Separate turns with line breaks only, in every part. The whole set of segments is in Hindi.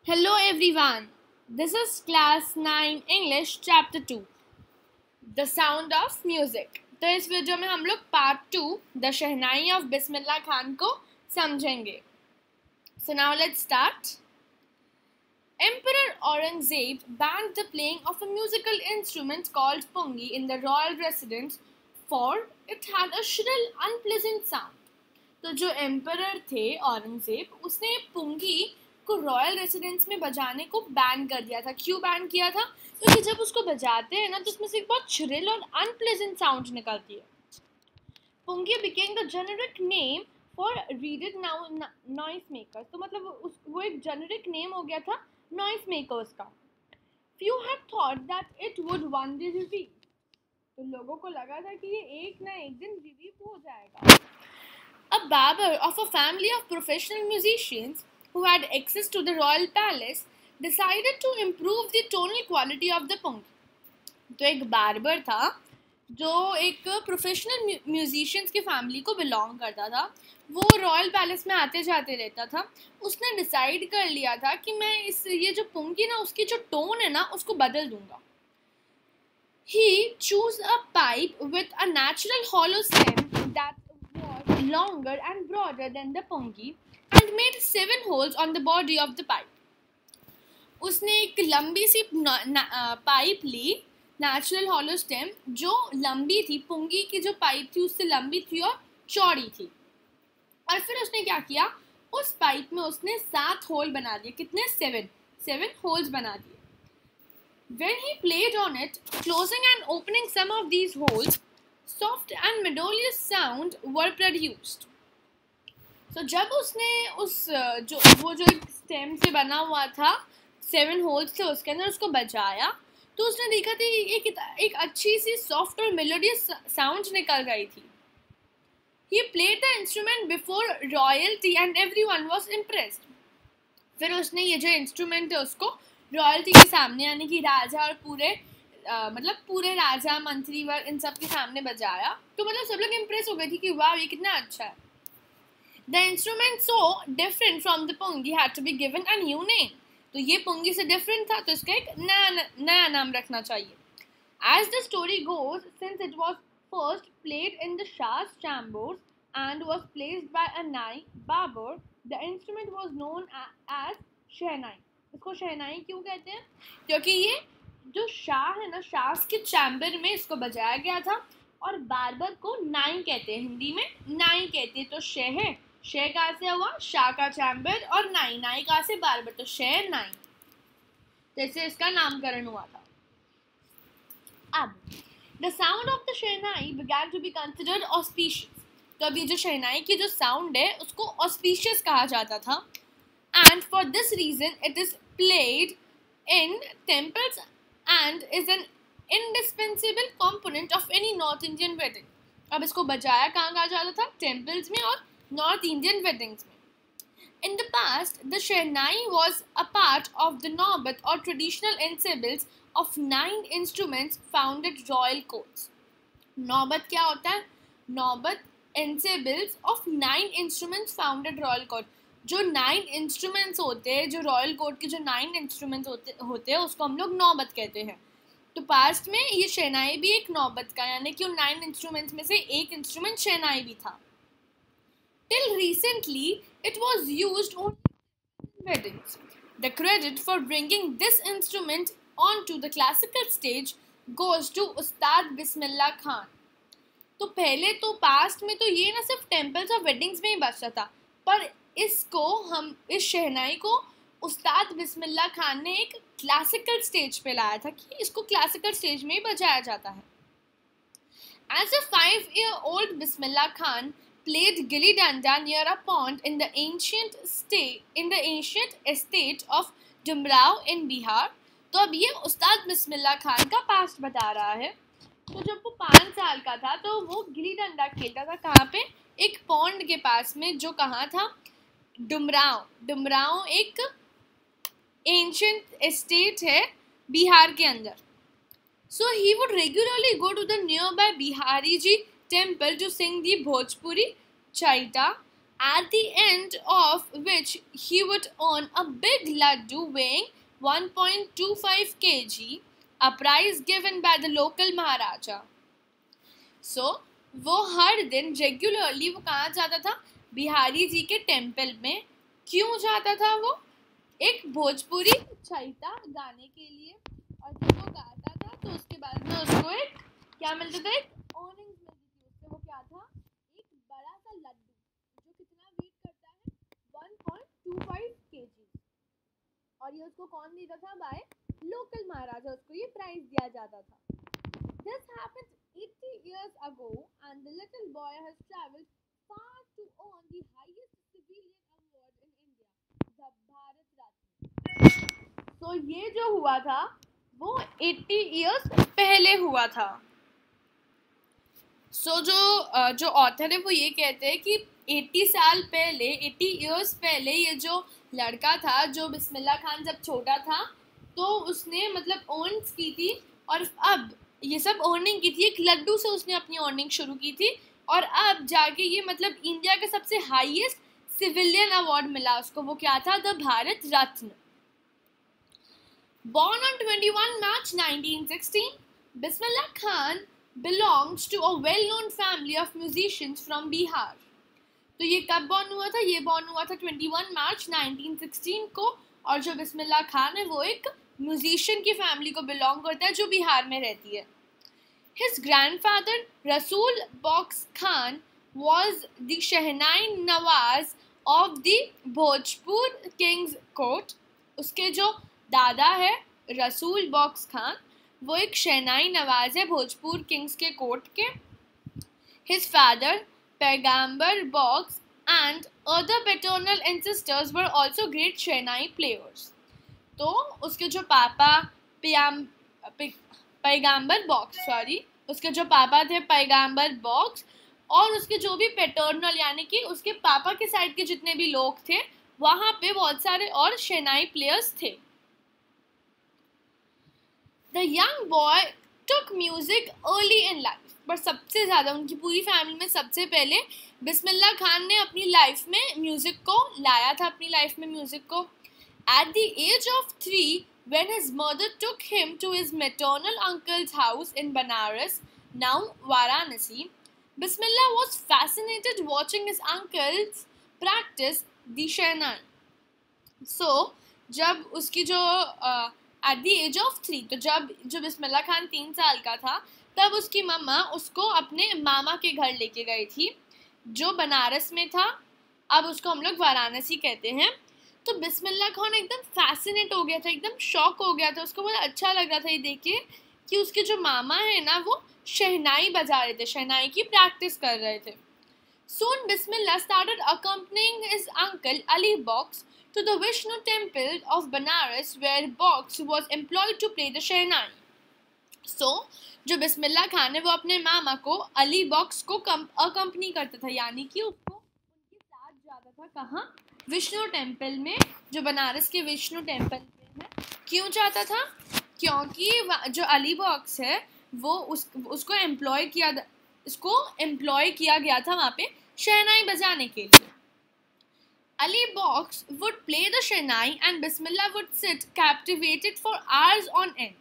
Hello everyone. This is class 9 English chapter 2 The Sound of Music. तो इस वीडियो में हम लोग part 2 the shehnai of Bismillah Khan को समझेंगे. So now let's start. Emperor Aurangzeb banned the playing of a musical instrument called pungi in the royal residence for it had a shrill unpleasant sound. तो जो एम्परर थे औरंगजेब उसने पुंगी को रॉयल रेसिडेंस में बजाने को बैन कर दिया था. क्यों बैन किया था? क्योंकि जब उसको बजाते हैं ना तो उसमें से एक बहुत श्रिल और अनप्लेजेंट साउंड निकलती है. Pungi became the generic name for reeded noise makers. तो मतलब वो एक जेनेरिक नेम हो गया था नॉइस मेकर्स का. Few had thought that it would one day revive. तो लोगों को लगा था कि ये एक ना एक दिन रिवीव हो जाएगा. A barber of a family of professional musicians who had access to the royal palace decided to improve the tonal quality of the pungi. तो एक बार्बर था जो एक प्रोफेशनल म्यूजिशियंस की फैमिली को बिलोंग करता था. वो रॉयल पैलेस में आते जाते रहता था. उसने डिसाइड कर लिया था कि मैं ये जो पुंगी ना उसकी जो टोन है ना उसको बदल दूंगा. He chose a pipe with a natural hollow stem that longer and broader than the pungi and made 7 holes on the body of the pipe. उसने एक लंबी सी पाइप ली नेचुरल हॉलो स्टेम जो लंबी थी. पुंगी की जो पाइप थी उससे लंबी थी और चौड़ी थी. और फिर उसने क्या किया, उस पाइप में उसने 7 होल बना दिए. कितने? 7 होल्स बना दिए. When he played on it, closing and opening some of these holes, soft and melodious sound were produced. So जब उसने वो जो एक स्टेम से बना हुआ था 7 होल्स थे उसके अंदर उसको बजाया तो उसने देखा थी एक अच्छी सी सॉफ्ट और मेलोडियस साउंड निकल गई थी. He played the instrument before royalty and everyone was impressed. फिर उसने ये जो इंस्ट्रूमेंट है उसको रॉयल्टी के सामने यानी कि राजा और पूरे राजा मंत्री वर्ग इन सब के सामने बजाया. तो मतलब सब लोग इम्प्रेस हो गए थे कि वाह ये कितना अच्छा है. The instrument so different from the pungi had to be given a new name. तो ये पुंगी से डिफरेंट था तो इसका एक नया नाम रखना चाहिए. As the story goes, since it was first played in the shah's chambers and was placed by a nai barber, the instrument was known as शहनाई. इसको शहनाई क्यों कहते हैं? क्योंकि ये जो शाह है ना, शाह के चैम्बर में इसको बजाया गया था और बार्बर को नाई कहते हैं. हिंदी में नाई कहते हैं. तो शह कहाँ से हुआ? शाह का चैम्बर. और नाई कहाँ से? बार्बर. तो शह नाई, जैसे इसका नामकरण हुआ था. अब the sound of the shehnai began to be considered auspicious. तो अभी जो शहनाई की जो साउंड है उसको ऑस्पिशियस कहा जाता था. And for this reason it is played in temples and is an indispensable component of any North Indian wedding. अब इसको बजाया कहाँ कहा जाता था? टेम्पल्स में और नॉर्थ इंडियन वेडिंग्स में. In the past, the shehnai was a part of the naubat or traditional ensembles of 9 instruments found at royal courts. naubat क्या होता है? naubat ensembles of 9 instruments found at royal court. जो 9 इंस्ट्रूमेंट्स होते हैं, जो रॉयल कोर्ट के जो 9 इंस्ट्रूमेंट्स होते हैं उसको हम लोग नौबत कहते हैं. तो पास्ट में ये शहनाई भी एक नौबत का यानी कि उन 9 इंस्ट्रूमेंट्स में से एक इंस्ट्रूमेंट शहनाई भी था. Till recently it was used on weddings. The credit for bringing this instrument on to the classical stage goes to Ustad Bismillah Khan. तो पहले तो पास्ट में तो ये ना सिर्फ टेम्पल्स और वेडिंग्स में ही बचता था, पर इस शहनाई को उस्ताद बिस्मिल्लाह खान ने एक क्लासिकल स्टेज पे लाया था कि इसको क्लासिकल स्टेज में ही बजाया जाता है. As a 5-year-old Bismillah Khan played gilli डंडा near a pond in the ancient estate of Dumraon in Bihar. तो अब ये उस्ताद बिस्मिल्लाह खान का पास्ट बता रहा है. तो जब वो 5 साल का था तो वो गिल्ली डंडा खेलता था. कहाँ पे? एक पॉन्ड के पास में, जो कहाँ था? डुमराव एक एंशियंट एस्टेट है बिहार के अंदर. So he would regularly go to the nearby Bihari ji temple to sing the Bhojpuri chaita at the end of which he would earn a big laddu weighing 1.25 kg, a prize given by the local Maharaja. So, वो हर दिन रेगुलरली वो कहाँ जाता था? बिहारी जी के टेम्पल में. क्यों जाता था वो? एक भोजपुरी छाइता गाने के लिए, और जब वो गाता था तो उसके बाद में उसको एक क्या मिलता था? एक अर्निंग्स मिलती थी उससे. वो क्या था? एक बड़ा सा लड्डू जो कितना वेट करता है? 1.25 kg. और ये उसको कौन देता था? बाय लोकल महाराजा. उसको ये प्राइज दिया जाता था. This happened 80 years ago, and the little boy has traveled far to earn the highest civilian award in India, the Bharat Ratna. So ये जो हुआ था वो 80 years पहले हुआ था. So जो ऑथर है वो ये कहते हैं कि 80 साल पहले, 80 years पहले ये जो लड़का था, जो बिस्मिल्लाह खान जब छोटा था तो उसने मतलब अर्न्स की थी, और अब ये सब अर्निंग की थी. एक लड्डू से उसने अपनी अर्निंग शुरू की थी, और अब जाके ये मतलब इंडिया का सबसे हाईएस्ट सिविलियन अवार्ड मिला उसको. वो क्या था? The Bharat Ratna. Born on 21 March 1916, Bismillah Khan belongs to a well-known family of musicians from Bihar. तो ये कब बॉर्न हुआ था? ये बॉर्न हुआ था 21 मार्च 1916 को, और जो बिस्मिल्लाह खान है वो एक म्यूजिशियन की फैमिली को बिलोंग करता है जो बिहार में रहती है. His grandfather Rasool Box Khan was the Shehnai Nawaz of the Bhojpur King's Court. उसके जो दादा है रसूल बॉक्स खान, वो एक शहनाई नवाज है भोजपुर किंग्स के कोर्ट के. His father Paigambar Box and other paternal ancestors were also great Shehnai players. तो उसके जो पापा पैगंबर बॉक्स और उसके जो भी पैटर्नल यानी कि उसके पापा के साइड के जितने भी लोग थे वहाँ पे बहुत सारे और शहनाई प्लेयर्स थे. The young boy took music early in life. पर सबसे ज़्यादा उनकी पूरी फैमिली में सबसे पहले बिस्मिल्लाह खान ने अपनी लाइफ में म्यूज़िक को लाया था, अपनी लाइफ में म्यूज़िक को. At the age of 3, when his mother took him to his maternal uncle's house in Banaras, now Varanasi, Bismillah was fascinated watching his uncles practice the shehnai. So, जब उसकी जो at the age of 3, तो जब बिस्मिल्लाह खान 3 साल का था तब उसकी मम्मा उसको अपने मामा के घर लेके गई थी जो बनारस में था. अब उसको हम लोग वाराणसी कहते हैं. तो बिस्मिल्लाह खान एकदम फैसिनेट हो गया था, एकदम शॉक हो गया था. उसको बहुत अच्छा लग रहा था ये देख के कि उसके जो मामा है ना वो शहनाई बजा रहे थे, शहनाई की प्रैक्टिस कर रहे थे. Soon Bismillah started accompanying his uncle Ali Box to the Vishnu temple of Banaras where Box was employed to play the shehnai. So, जो बिस्मिल्लाह खान है वो अपने मामा को अली बॉक्स को अकम्पनी करता था, यानी कि उसको उनके साथ जाता था. कहाँ? विष्णु टेम्पल में, जो बनारस के विष्णु टेम्पल में है. क्यों जाता था? क्योंकि जो अली बॉक्स है वो उसको एम्प्लॉय किया गया था वहाँ पे शहनाई बजाने के लिए. Ali Box would play the shehnai and Bismillah would sit captivated for hours on end.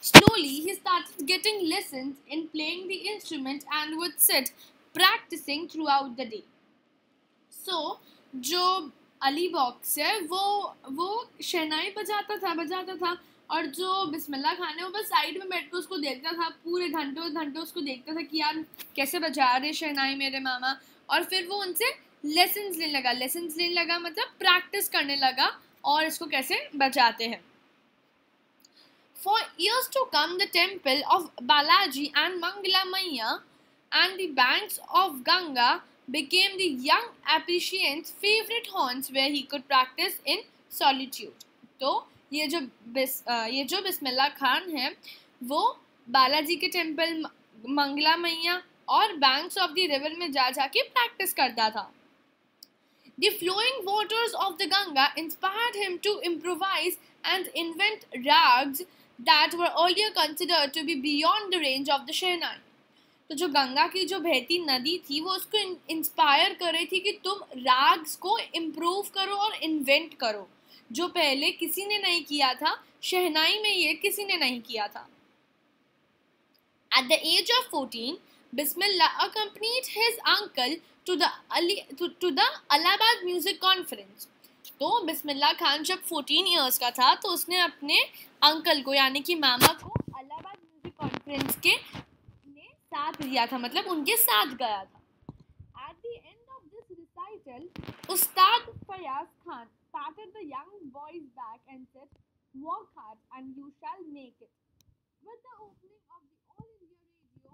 Slowly, he started getting lessons in playing the instrument and would sit practicing throughout the day. So, जो अली बॉक्स है वो शहनाई बजाता था और जो बिस्मिल्लाह खान है वो बस साइड में बैठ कर उसको देखता था. पूरे घंटों उसको देखता था कि यार कैसे बजा रहे शहनाई मेरे मामा. और फिर वो उनसे लेसन्स लेने लगा मतलब प्रैक्टिस करने लगा और इसको कैसे बजाते हैं. For years to come, the temple of Balaji and Mangala Maiya and the banks of Ganga became the young appreciant's favorite haunts where he could practice in solitude. तो ये जो बिस्मिल्लाह खान है वो बालाजी के टेम्पल, मंगला मैया और बैंक्स ऑफ द रिवर में जाके प्रैक्टिस करता था. The flowing waters of the Ganga inspired him to improvise and invent rags that were earlier considered to be beyond the range of the shehnai. तो जो गंगा की जो बहती नदी थी वो उसको इंस्पायर कर रही थी कि तुम राग्स को इम्प्रूव करो और इन्वेंट करो, जो पहले किसी ने नहीं किया था। शहनाई में ये किसी ने नहीं किया था। At the age of 14, Bismillah accompanied his uncle to the Allahabad Music Conference. तो बिस्मिल्लाह खान जब 14 इयर्स का था तो उसने अपने अंकल को यानी कि मामा को अलाहाबाद म्यूजिक कॉन्फ्रेंस के ने साथ लिया था, मतलब उनके साथ गया था। At the end of this recital, Ustad Fayaz Khan patted the young boy's back and said, "Work hard and you shall make it." With the opening of the All India Radio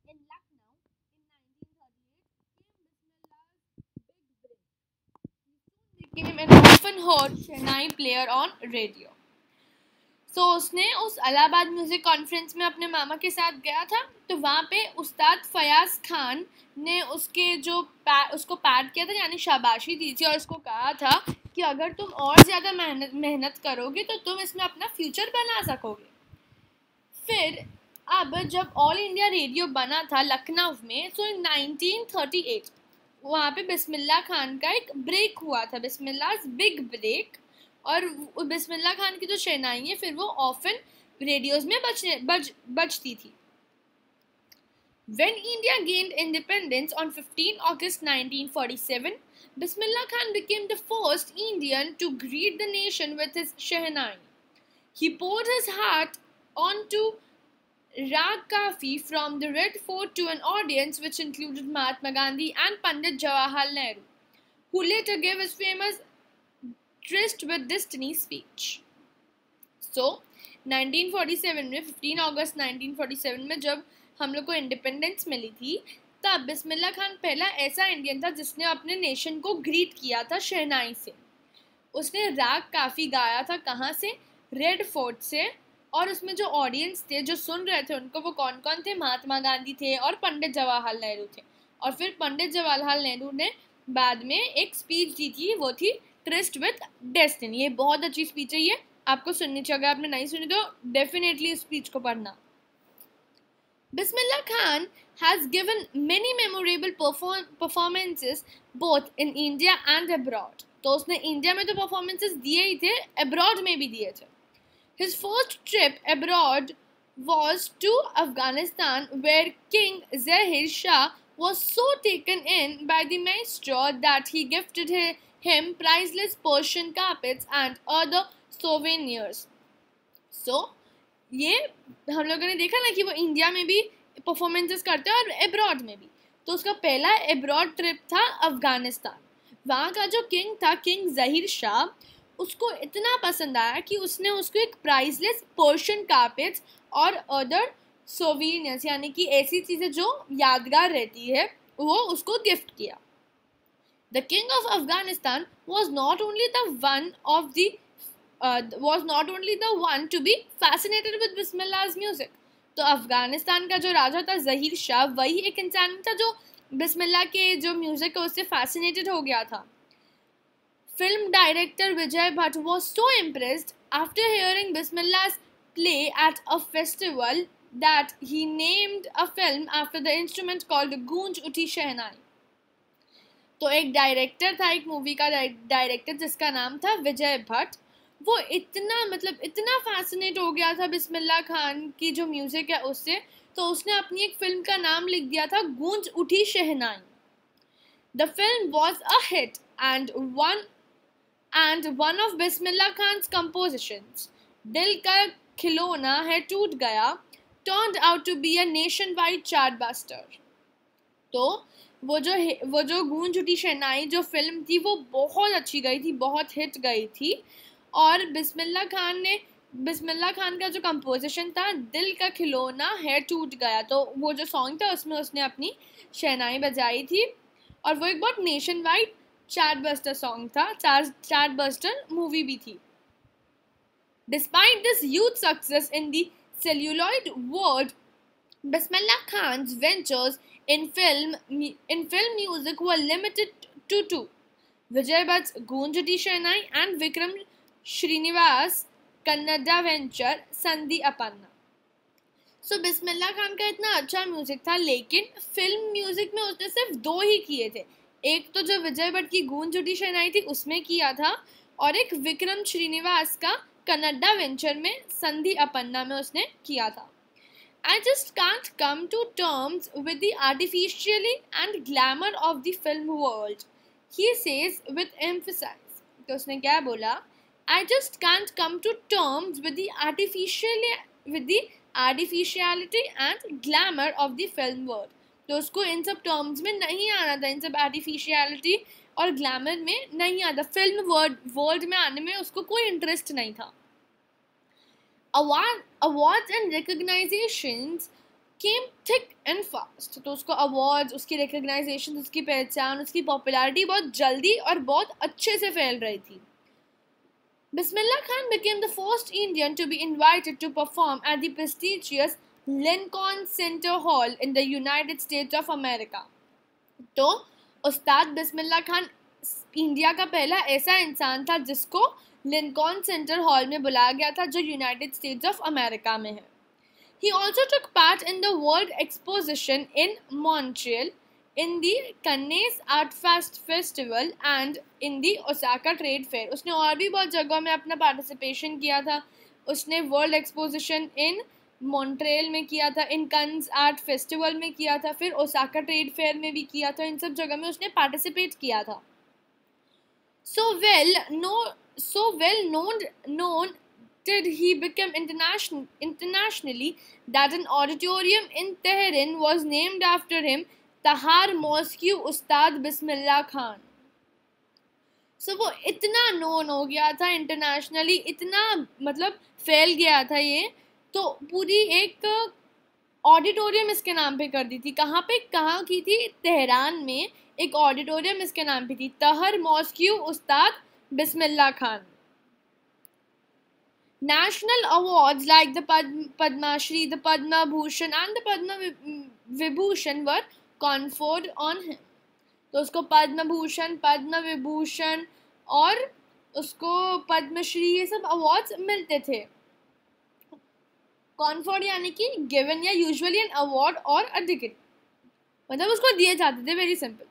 in Lucknow in 1938 came Bismillah's big break. He soon became an often heard Shehnai player on radio. So उसने उस अलाहाबाद म्यूज़िक कॉन्फ्रेंस में अपने मामा के साथ गया था, तो वहाँ पे उस्ताद फयाज खान ने उसके जो उसको पैड किया था यानी शाबाशी दी थी और उसको कहा था कि अगर तुम और ज़्यादा मेहनत करोगे तो तुम इसमें अपना फ्यूचर बना सकोगे। फिर अब जब ऑल इंडिया रेडियो बना था लखनऊ में, तो इन 1938 वहाँ पे बिस्मिल्लाह खान का एक ब्रेक हुआ था, बिस्मिल्लाह's बिग ब्रेक। और बिस्मिल्लाह खान की जो शहनाई है फिर वो ऑफन रेडियोज में बजती थी। When India gained independence on 15 August 1947, Bismillah Khan became the first Indian to greet the nation with his shehnai. He poured his heart onto Rag Kafi from the Red Fort to an audience which included Mahatma Gandhi and Pandit Jawaharlal Nehru, who later gave his famous Tryst with Destiny speech. So 1947 में 15 अगस्त 1947 में जब हम लोग को इंडिपेंडेंस मिली थी, तब बिस्मिल्लाह खान पहला ऐसा इंडियन था जिसने अपने नेशन को ग्रीट किया था शहनाई से। उसने राग काफ़ी गाया था, कहाँ से? रेड फोर्ट से। और उसमें जो ऑडियंस थे जो सुन रहे थे उनको वो कौन कौन थे? महात्मा गांधी थे और पंडित जवाहरलाल नेहरू थे। और फिर पंडित जवाहरलाल नेहरू ने बाद में एक स्पीच दी थी, वो थी ट्रिस्ट विद डेस्टिनी। ये बहुत अच्छी स्पीच है, ये आपको सुननी चाहिए। अगर आपने नहीं सुनी तो डेफिनेटली इस स्पीच को पढ़ना। Bismillah Khan has given many memorable performances both in India and abroad. तो उसने इंडिया में तो परफॉर्मेंसेस दिए ही थे, अब्रॉड में भी दिए थे। His first trip abroad was to Afghanistan, where King Zahir Shah was so taken in by the maestro that he gifted him priceless Persian carpets and other souvenirs. So ये हम लोगों ने देखा ना कि वो इंडिया में भी परफॉर्मेंसेस करते हैं और अब्रॉड में भी। तो उसका पहला अब्रॉड ट्रिप था अफगानिस्तान। वहाँ का जो किंग था, किंग ज़हीर शाह, उसको इतना पसंद आया कि उसने उसको एक प्राइसलेस पर्शियन कार्पेट्स और अदर सोवीनियर्स यानी कि ऐसी चीज़ें जो यादगार रहती है वो उसको गिफ्ट किया। The king of Afghanistan was not only the one to be fascinated with Bismillah's music. तो अफगानिस्तान का जो राजा था ज़हीर शाह, वही एक इंसान था जो बिस्मिल्लाह के जो म्यूज़िक है उससे फैसिनेटेड हो गया था। Film director Vijay Bhatt was so impressed after hearing Bismillah's play at a festival that he named a film after the instrument called Goonj Uthi Shehnai. तो एक डायरेक्टर था, एक मूवी का डायरेक्टर जिसका नाम था विजय भट्ट। वो इतना फैसिनेट हो गया था बिस्मिल्लाह खान की जो म्यूज़िक है उससे, तो उसने अपनी एक फिल्म का नाम लिख दिया था Goonj Uthi Shehnai. The film was a hit and one of Bismillah Khan's compositions, Dil Ka खिलौना है टूट गया, turned out to be a nationwide chartbuster. तो वो जो गूंज उठी शहनाई जो फिल्म थी वो बहुत अच्छी गई थी, बहुत हिट गई थी। और बिस्मिल्लाह खान का जो कंपोजिशन था दिल का खिलौना है टूट गया, तो वो जो सॉन्ग था उसमें उसने अपनी शहनाई बजाई थी और वो एक बहुत नेशन वाइड चार्टबस्टर सॉन्ग था, चार्टबस्टर मूवी भी थी। Despite this huge success in the celluloid world, Bismillah Khan's ventures in film music were limited to two: Vijay Bhatt's Goonj Uthi Shehnai and Vikram Srinivas' Kannada venture Sandhi Appanna. सो बिस्मिल्लाह खान का इतना अच्छा म्यूजिक था, लेकिन फिल्म म्यूजिक में उसने सिर्फ 2 ही किए थे। एक तो जो विजय भट्ट की गूंज उठी शहनाई थी उसमें किया था, और एक विक्रम श्रीनिवास का कन्नड़ा वेंचर में संधि अपन्ना में उसने किया था। I just can't come to terms with the artificially and glamour of the film world, he says with emphasis. तो उसने क्या बोला? I just can't come to terms with the artificiality and glamour of the film world. तो उसको इन सब टर्म्स में नहीं आना था, इन सब आर्टिफिशियलिटी और ग्लैमर में नहीं आता, फिल्म वर्ल्ड में आने में उसको कोई इंटरेस्ट नहीं था। Awards and recognitions came thick and fast. तो उसको awards, उसकी recognitions, उसकी पहचान, उसकी popularity बहुत जल्दी और बहुत अच्छे से फैल रही थी। Bismillah Khan became the first Indian to be invited to perform at the prestigious Lincoln Center Hall in the United States of America. तो उस्ताद बिस्मिल्लाह खान इंडिया का पहला ऐसा इंसान था जिसको लिंकॉन सेंटर हॉल में बुलाया गया था, जो यूनाइटेड स्टेट्स ऑफ अमेरिका में है। He also took part in the World Exposition in Montreal, in the Cannes Art Festival and in the Osaka Trade Fair. उसने और भी बहुत जगहों में अपना पार्टिसिपेशन किया था। उसने वर्ल्ड एक्सपोजिशन इन मॉन्ट्रियल में किया था, इन कन्स आर्ट फेस्टिवल में किया था, फिर ओसाका ट्रेड फेयर में भी किया था। इन सब जगह में उसने पार्टिसिपेट किया था। So well known did he become internationally that an auditorium in Tehran was named after him, Tahar Mosque Ustad Bismillah Khan. So वो इतना नोन हो गया था इंटरनेशनली, इतना मतलब फैल गया था ये, तो पूरी एक ऑडिटोरियम इसके नाम पे कर दी थी। कहाँ की थी? तेहरान में एक ऑडिटोरियम इसके नाम पे थी, तहर mosque Ustad Bismillah Khan. National awards like the Padma Shri, the Padma Bhushan and the Padma Vibhushan were conferred on him. तो उसको पद्म भूषण, पद्म विभूषण और उसको पद्मश्री, ये सब अवार्ड्स मिलते थे। कॉन्फर्ड यानी कि गिवन या यूजुअली एन अवार्ड और अ डिग्री, मतलब उसको दिए जाते थे, very simple.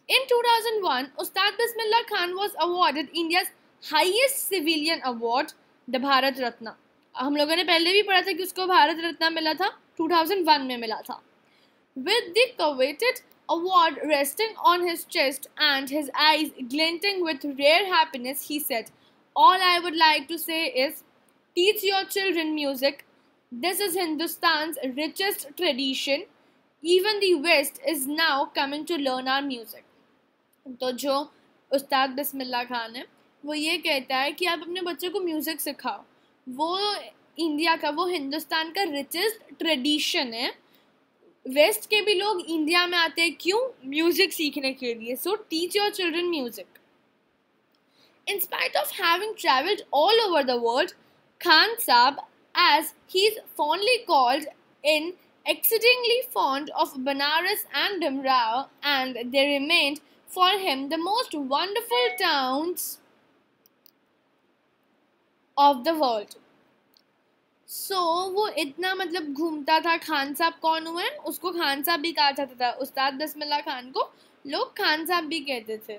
In 2001, Ustad Bismillah Khan was awarded India's highest civilian award, the Bharat Ratna. हम लोगों ने पहले भी पढ़ा था कि उसको भारत रत्न मिला था, 2001 में मिला था। With the coveted award resting on his chest and his eyes glinting with rare happiness, he said, "All I would like to say is, teach your children music. This is Hindustan's richest tradition. Even the West is now coming to learn our music." तो जो उस्ताद बिस्मिल्लाह खान है वो ये कहता है कि आप अपने बच्चों को म्यूज़िक सिखाओ, वो इंडिया का, वो हिंदुस्तान का रिचेस्ट ट्रेडिशन है। वेस्ट के भी लोग इंडिया में आते हैं, क्यों? म्यूज़िक सीखने के लिए। So teach your children music. In spite of having travelled all over the world, Khan Saab, as he's fondly called, in exceedingly fond of Banaras and Dumrao, and they remained for him the most wonderful towns of the world. So वो इतना मतलब घूमता था। खान साहब कौन हुए? उसको खान साहब भी कहा जाता था। उस्ताद बिस्मिल्लाह खान को लोग खान साहब भी कहते थे।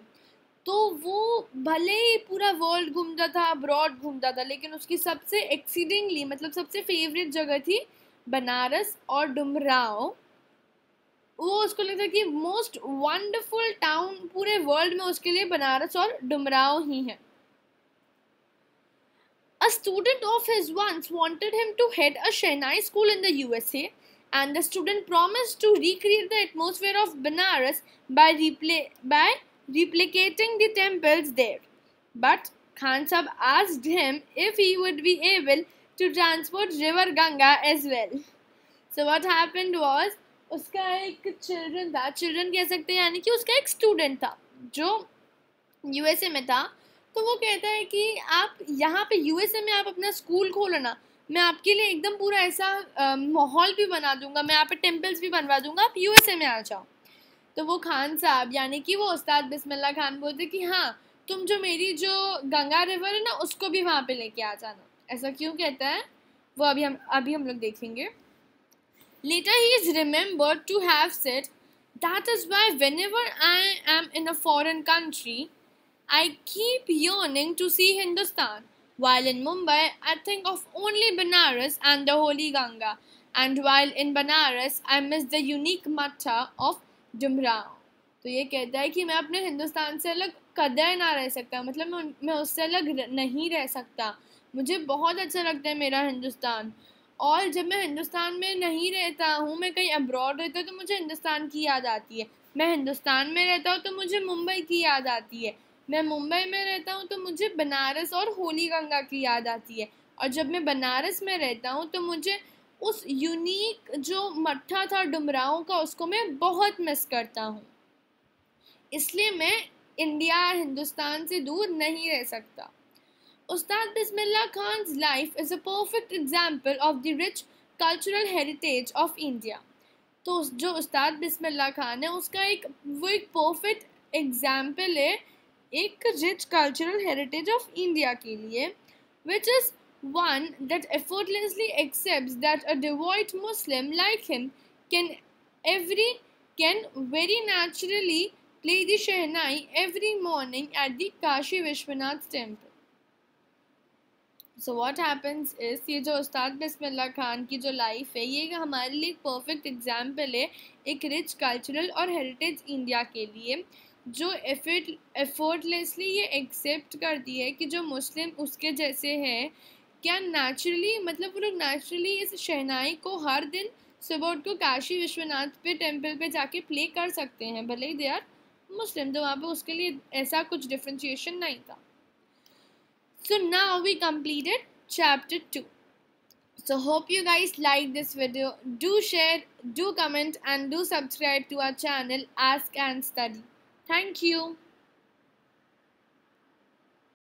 तो वो भले ही पूरा वर्ल्ड घूमता था, अब्रॉड घूमता था, लेकिन उसकी सबसे एक्सीडिंगली मतलब सबसे फेवरेट जगह थी बनारस और डुमराव। वो उसको लगता कि मोस्ट वंडरफुल टाउन पूरे वर्ल्ड में उसके लिए बनारस और डुमराव ही है। A student of his once wanted him to head a Shehnai school in the USA, and the student promised to recreate the atmosphere of Banaras by replicating the temples there. But Khan Sahib asked him if he would be able to transport river Ganga as well. So what happened was, उसका एक चिल्ड्रन कह सकते हैं, यानी कि उसका एक स्टूडेंट था जो यूएसए में था। तो वो कहता है कि आप यहाँ पे यूएसए में आप अपना स्कूल खोलो ना, मैं आपके लिए एकदम पूरा ऐसा माहौल भी बना दूंगा, मैं यहाँ पे टेम्पल्स भी बनवा दूंगा, आप यूएसए में आ जाओ। तो वो खान साहब यानी कि वो उस्ताद बिस्मिल्लाह खान बोलते कि हाँ, तुम जो मेरी जो गंगा रिवर है ना, उसको भी वहाँ पे लेके आ जाना। ऐसा क्यों कहता है वो अभी हम लोग देखेंगे। Later he is remembered to have said, "That is why whenever I am in a foreign country, I keep yearning to see Hindustan. While in Mumbai, I think of only Banaras and the Holy Ganga. And while in Banaras, I miss the unique matha of Dumrao." तो ये कहता है कि मैं अपने हिंदुस्तान से अलग कदर ना रह सकता, मतलब मैं उससे अलग नहीं रह सकता. मुझे बहुत अच्छा लगता है मेरा हिंदुस्तान, और जब मैं हिंदुस्तान में नहीं रहता हूँ, मैं कहीं अब्रॉड रहता हूँ, तो मुझे हिंदुस्तान की याद आती है. मैं हिंदुस्तान में रहता हूँ तो मुझे मुंबई की याद आती है. मैं मुंबई में रहता हूँ तो मुझे बनारस और होली गंगा की याद आती है. और जब मैं बनारस में रहता हूँ तो मुझे उस यूनिक जो मट्ठा था डुमराव का, उसको मैं बहुत मिस करता हूँ. इसलिए मैं इंडिया हिंदुस्तान से दूर नहीं रह सकता. Ustad Bismillah Khan's life is a perfect example of the rich cultural heritage of India. तो जो उस्ताद बिस्मिल्लाह खान है उसका वो एक परफेक्ट एग्जाम्पल है एक rich cultural heritage of India के लिए, which is one that effortlessly accepts that a devout Muslim like him can very naturally play the Shehnai every morning at the Kashi Vishwanath temple. So what happens is, ये जो उस्ताद बिस्मिल्लाह खान की जो लाइफ है, ये हमारे लिए एक परफेक्ट एग्जाम्पल है एक रिच कल्चरल और हेरिटेज इंडिया के लिए, जो एफर्टलेसली ये एक्सेप्ट करती है कि जो मुस्लिम उसके जैसे हैं, क्या नेचुरली, मतलब वो लोग नेचुरली इस शहनाई को हर दिन सुबह उठ को काशी विश्वनाथ पे टेम्पल पे जाके प्ले कर सकते हैं, भले ही दे आर मुस्लिम. तो वहाँ पे उसके लिए ऐसा कुछ डिफ्रेंशिएशन नहीं था. So now we completed chapter 2. So hope you guys like this video. Do share, do comment and do subscribe to our channel Ask and Study. Thank you.